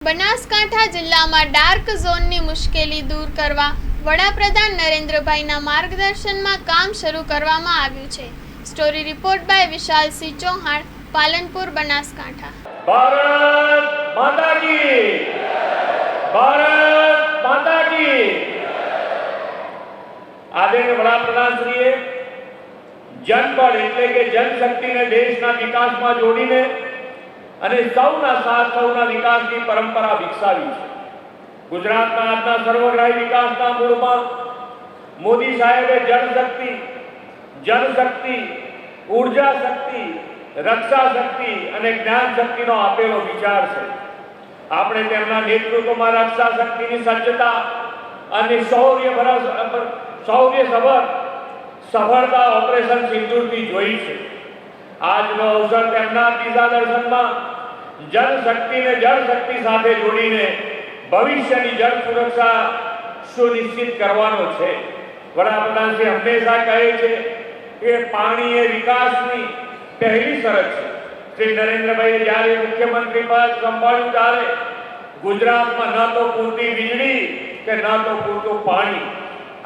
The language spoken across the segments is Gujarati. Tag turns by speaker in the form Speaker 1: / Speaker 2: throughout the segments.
Speaker 1: બનાસકાંઠા જિલ્લામાં ડાર્ક ઝોનની મુશ્કેલી દૂર કરવા વડાપ્રધાન નરેન્દ્રભાઈના માર્ગદર્શનમાં કામ શરૂ કરવામાં આવ્યું છે। Story report by Vishalsinh Chauhan, Palanpur, Banaskantha.
Speaker 2: Bharat માતા કી, ભારત માતા કી। આદરણીય વડાપ્રધાનશ્રીએ જનબળ એટલે કે જનશક્તિને દેશના વિકાસમાં જોડીને અને સૌના સાથ સૌના વિકાસની પરંપરા વિકસાવી છે। ગુજરાતના આજના સર્વગ્રાહી વિકાસના મૂળમાં મોદી સાહેબે જનશક્તિ, ઉર્જા શક્તિ, રક્ષા શક્તિ અને જ્ઞાન શક્તિનો આપેલો વિચાર છે। આપણે તેમના નેતૃત્વમાં રક્ષા શક્તિની સજ્જતા અને શૌર્યસભર સફળતા ઓપરેશન સિંદૂરથી જોઈ છે। આજનો અવસર તેમના દિશા દર્શનમાં જનશક્તિને જળશક્તિ સાથે જોડીને ભવિષ્યની જળ સુરક્ષા સુનિશ્ચિત કરવાનો છે। વડાપ્રધાનશ્રી હંમેશા કહે છે કે પાણી એ વિકાસની પહેલી શરત છે। શ્રી નરેન્દ્રભાઈએ જ્યારે મુખ્યમંત્રી પદ સંભાળ્યું ત્યારે ગુજરાતમાં ન તો પૂરતી વીજળી કે ન તો પૂરતું પાણી,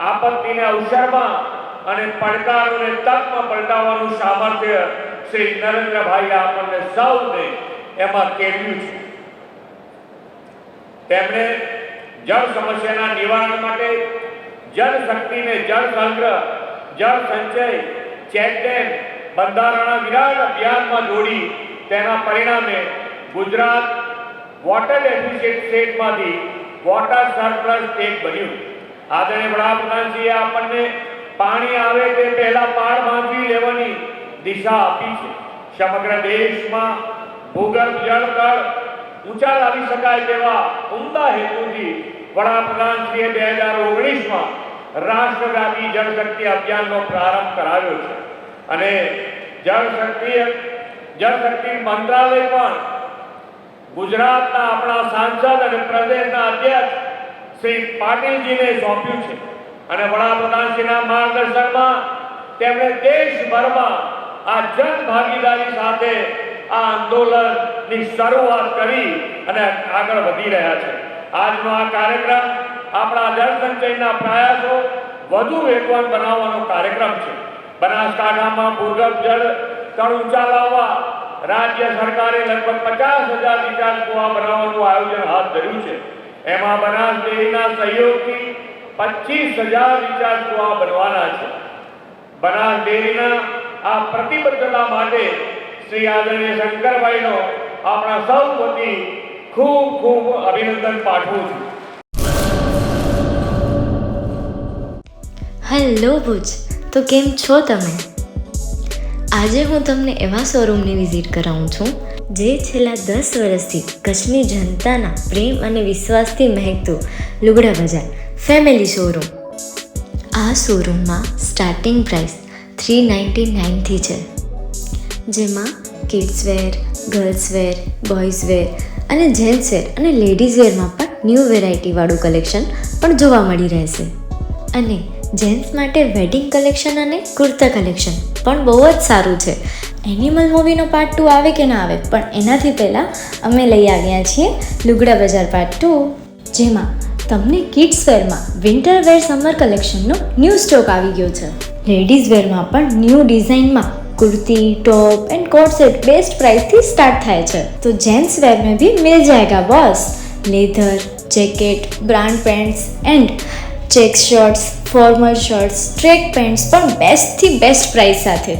Speaker 2: આપત્તિને અવસરમાં અને પડકારોને તકમાં પલટાવવાનું સામર્થ્ય શ્રી નરેન્દ્રભાઈએ આપણને સૌને એમાં કેળવ્યું છે। તેમણે જળ સમસ્યાના નિવારણ માટે જળ શક્તિને જળ સંગ્રહ, જળ સંચય, ચેકડેમ, બંધારણના વિરાટ અભિયાનમાં જોડી તેના પરિણામે ગુજરાત વોટર ડેફિસિટ સ્ટેટમાંથી વોટર સરપ્લસ સ્ટેટ બન્યું। આદરણીય વડાપ્રધાનશ્રીએ આપણને પાણી આવે તે પહેલા પાળ બાંધી લેવાની દિશા આપી છે। સમગ્ર દેશમાં ભૂગર્ભ જળ સ્તર ઊંચા લાવી શકાય તેવા ઉમદા હેતુથી વડાપ્રધાનશ્રીએ 2019માં રાષ્ટ્રવ્યાપી જળશક્તિ અભિયાનનો પ્રારંભ કરાવ્યો છે અને જળશક્તિ મંત્રાલય પણ ગુજરાતના આપણા સાંસદ અને પ્રદેશના અધ્યક્ષ શ્રી પાટીલજીને સોંપ્યું છે અને વડાપ્રધાનશ્રીના માર્ગદર્શનમાં તેમણે દેશભરમાં આ જન ભાગીદારી સાથે આ આંદોલનની શરૂઆત કરી અને આગળ વધી રહ્યા છે। આજનો આ કાર્યક્રમ આપણા જળ સંચયના પ્રયાસો વધુ વેગવાન બનાવવાનો કાર્યક્રમ છે। બનાસકાંઠામાં ભૂગર્ભ જળ સ્તર ઊંચા લાવવા રાજ્ય સરકારે લગભગ 50,000 રિચાર્જ કુવા બનાવવાનું આયોજન હાથ ધર્યું છે। એમાં બનાસ ડેરીના સહયોગથી 25,000 રિચાર્જ કુવા બનવાના છે। બનાસ ડેરીના આ પ્રતિબદ્ધતા માટે શ્રી આદરણીય શંકરભાઈનો આપણા સૌ વતી ખૂબ ખૂબ અભિનંદન પાઠવું છું।
Speaker 3: હેલો ભુજ, તો કેમ છો તમે? આજે હું તમને એવા શોરૂમની વિઝિટ કરાવું છું જે છેલ્લા 10 વર્ષથી કચ્છની જનતાના પ્રેમ અને વિશ્વાસથી મહેકતું લુગડા બજાર ફેમિલી શોરૂમ। આ શોરૂમમાં સ્ટાર્ટિંગ પ્રાઇસ 399થી છે, જેમાં કિડ્સવેર, ગર્લ્સવેર, બોયઝવેર અને જેન્ટ્સવેર અને લેડીઝવેરમાં પણ ન્યૂ વેરાયટીવાળું કલેક્શન પણ જોવા મળી રહેશે। અને જેન્ટ્સ માટે વેડિંગ કલેક્શન અને કુર્તા કલેક્શન પણ બહુ જ સારું છે। એનિમલ મૂવીનો પાર્ટ 2 આવે કે ના આવે, પણ એનાથી પહેલાં અમે લઈ આવ્યા છીએ લુગડા બજાર પાર્ટ 2, જેમાં તમને કિડ્સવેરમાં વિન્ટરવેર સમર કલેક્શનનો ન્યૂ સ્ટોક આવી ગયો છે। લેડીઝવેરમાં પણ ન્યૂ ડિઝાઇનમાં kurti, top and coat set best price थी स्टार्ट थाय छे। तो जेंट्स वेर में भी मिल जाएगा boss. Leather, jacket, brand pants and check shirts, formal shirts, track pants पर बेस्ट थी बेस्ट प्राइस साथे।